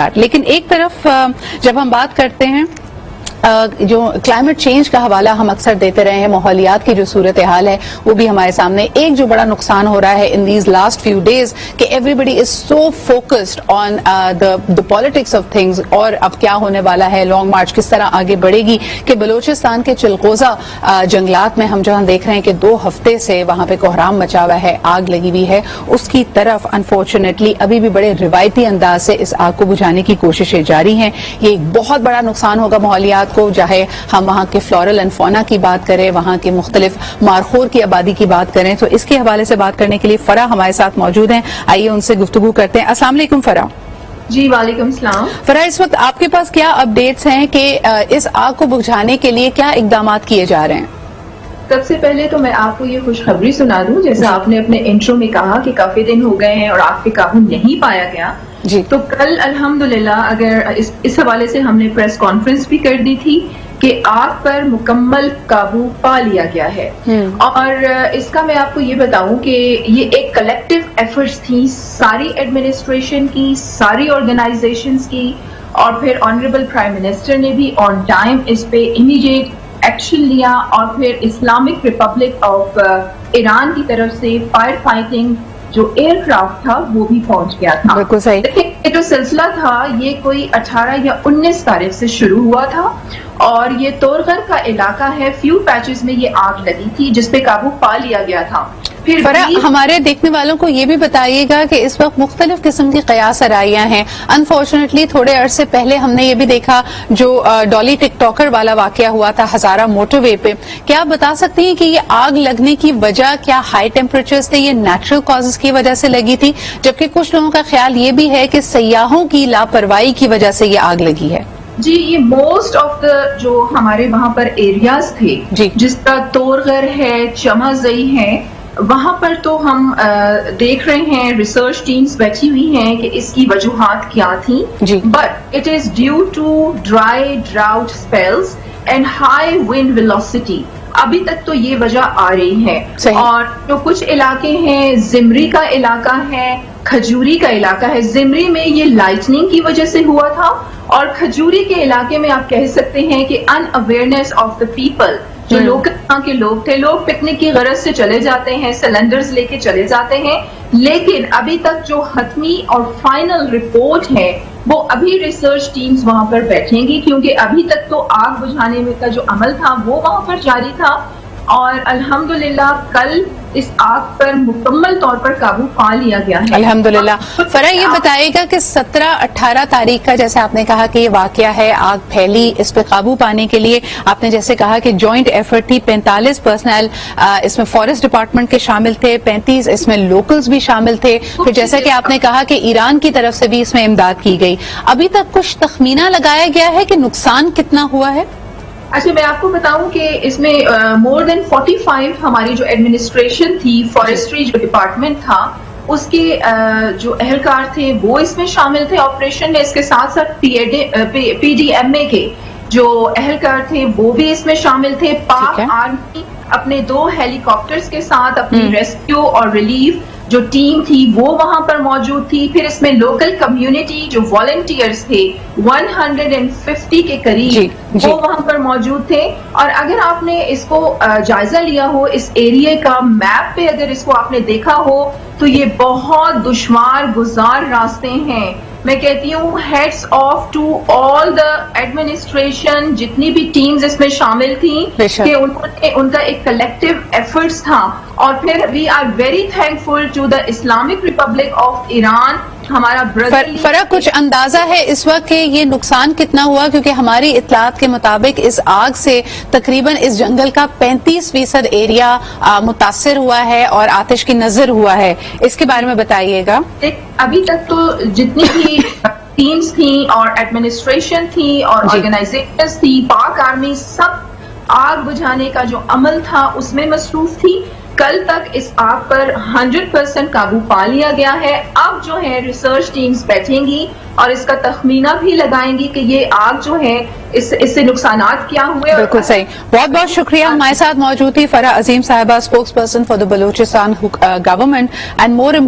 That. लेकिन एक तरफ जब हम बात करते हैं जो क्लाइमेट चेंज का हवाला हम अक्सर देते रहे हैं, माहौलियात की जो सूरत हाल है वो भी हमारे सामने, एक जो बड़ा नुकसान हो रहा है in these last few days कि everybody is so focused on the politics of things और अब क्या होने वाला है, लॉन्ग मार्च किस तरह आगे बढ़ेगी, कि बलूचिस्तान के चिलगोजा जंगलात में हम जहां देख रहे हैं कि 2 हफ्ते से वहां पे कोहराम मचा हुआ है, आग लगी हुई है, उसकी तरफ अनफॉर्चुनेटली अभी भी बड़े रिवायती अंदाज से इस आग को बुझाने की कोशिशें जारी हैं. ये एक बहुत बड़ा नुकसान होगा माहौलियात को, चाहे हम वहां के फ्लोरल एंड फौना की बात करें, वहां के मुख्तलिफ मारखोर की आबादी की बात करें. तो इसके हवाले से बात करने के लिए फरा हमारे साथ मौजूद हैं. आइए उनसे गुफ्तगू करते हैं. अस्सलाम वालेकुम फरा. जी वालेकुम सलाम. फरा, इस वक्त आपके पास क्या अपडेट्स हैं कि इस आग को बुझाने के लिए क्या इकदामात किए जा रहे हैं? सबसे पहले तो मैं आपको ये खुशखबरी सुना दूं, जैसे आपने अपने इंट्रो में कहा कि काफी दिन हो गए हैं और आग पे काबू नहीं पाया गया जी. तो कल अल्हम्दुलिल्लाह अगर इस हवाले से हमने प्रेस कॉन्फ्रेंस भी कर दी थी कि आग पर मुकम्मल काबू पा लिया गया है. और इसका मैं आपको ये बताऊं कि ये एक कलेक्टिव एफर्ट्स थी सारी एडमिनिस्ट्रेशन की, सारी ऑर्गेनाइजेशंस की, और फिर ऑनरेबल प्राइम मिनिस्टर ने भी ऑन टाइम इस पे इमीडिएट एक्शन लिया, और फिर इस्लामिक रिपब्लिक ऑफ ईरान की तरफ से फायर फाइटिंग जो एयरक्राफ्ट था वो भी पहुंच गया था. बिल्कुल सही. ये जो सिलसिला था ये कोई 18 या 19 तारीख से शुरू हुआ था और ये तोरगर का इलाका है, फ्यू पैचेस में ये आग लगी थी जिस पे काबू पा लिया गया था. फिर हमारे देखने वालों को ये भी बताइएगा कि इस वक्त मुख्तलिफ किस्म की कयास आराइयां हैं. अनफॉर्चुनेटली थोड़े अरसे पहले हमने ये भी देखा जो डॉली टिकटॉकर वाला वाकया हुआ था हजारा मोटरवे पे. क्या आप बता सकती हैं कि ये आग लगने की वजह क्या हाई टेम्परेचर्स थे, ये नेचुरल कॉजेज की वजह से लगी थी, जबकि कुछ लोगों का ख्याल ये भी है कि सयाहों की लापरवाही की वजह से ये आग लगी है? जी, ये मोस्ट ऑफ द जो हमारे वहां पर एरियाज थे जिसका तोरगर है, चमाजई है, वहां पर तो हम देख रहे हैं रिसर्च टीम्स बैठी हुई हैं कि इसकी वजूहात क्या थी. But it is due to dry drought spells and high wind velocity. अभी तक तो ये वजह आ रही है. और जो कुछ इलाके हैं, जिमरी का इलाका है, खजूरी का इलाका है. जिमरी में ये लाइटनिंग की वजह से हुआ था और खजूरी के इलाके में आप कह सकते हैं कि अनअवेयरनेस ऑफ द पीपल, जो लोकल यहाँ के लोग थे, लोग पिकनिक की गरज से चले जाते हैं, सिलेंडर्स लेके चले जाते हैं, लेकिन अभी तक जो हतमी और फाइनल रिपोर्ट है वो अभी रिसर्च टीम्स वहां पर बैठेंगी, क्योंकि अभी तक तो आग बुझाने में का जो अमल था वो वहां पर जारी था. और अल्हम्दुलिल्लाह कल इस आग पर मुकम्मल तौर पर काबू पा लिया गया है अल्हम्दुलिल्लाह. फरा, ये बताइएगा कि 17-18 तारीख का जैसे आपने कहा कि ये वाकया है, आग फैली, इस पे काबू पाने के लिए आपने जैसे कहा कि जॉइंट एफर्ट थी, 45 पर्सनल इसमें फॉरेस्ट डिपार्टमेंट के शामिल थे, 35 इसमें लोकल्स भी शामिल थे, फिर जैसा कि आपने कहा कि ईरान की तरफ से भी इसमें इमदाद की गई. अभी तक कुछ तखमीना लगाया गया है कि नुकसान कितना हुआ है? अच्छा, मैं आपको बताऊं कि इसमें मोर देन 45 हमारी जो एडमिनिस्ट्रेशन थी, फॉरेस्ट्री जो डिपार्टमेंट था उसके जो अहलकार थे वो इसमें शामिल थे ऑपरेशन में. इसके साथ साथ पीडीएमए के जो अहलकार थे वो भी इसमें शामिल थे. पाक आर्मी अपने 2 हेलीकॉप्टर्स के साथ अपनी रेस्क्यू और रिलीफ जो टीम थी वो वहां पर मौजूद थी. फिर इसमें लोकल कम्युनिटी जो वॉलंटियर्स थे 150 के करीब वो वहां पर मौजूद थे. और अगर आपने इसको जायजा लिया हो, इस एरिया का मैप पे अगर इसको आपने देखा हो तो ये बहुत दुश्वार गुजार रास्ते हैं. मैं कहती हूँ heads off to all the administration, जितनी भी टीम्स इसमें शामिल थी कि उन्होंने उनका एक कलेक्टिव एफर्ट्स था. और फिर we are very thankful to the Islamic Republic of Iran, हमारा ब्रदर. फरा, कुछ अंदाजा है इस वक्त कि ये नुकसान कितना हुआ? क्योंकि हमारी इत्तलात के मुताबिक इस आग से तकरीबन इस जंगल का 35% एरिया मुतासिर हुआ है और आतिश की नजर हुआ है. इसके बारे में बताइएगा. अभी तक तो जितनी भी टीम्स थी और एडमिनिस्ट्रेशन थी और ऑर्गेनाइजेशंस थी, पाक आर्मी, सब आग बुझाने का जो अमल था उसमें मसरूफ थी. कल तक इस आग पर 100% काबू पा लिया गया है. अब जो है रिसर्च टीम्स बैठेंगी और इसका तखमीना भी लगाएंगी कि ये आग जो है इससे नुकसानात क्या हुए. बिल्कुल सही. बहुत बहुत शुक्रिया. हमारे साथ मौजूद थी फरा अजीम साहिबा, spokes person for the Balochistan government and more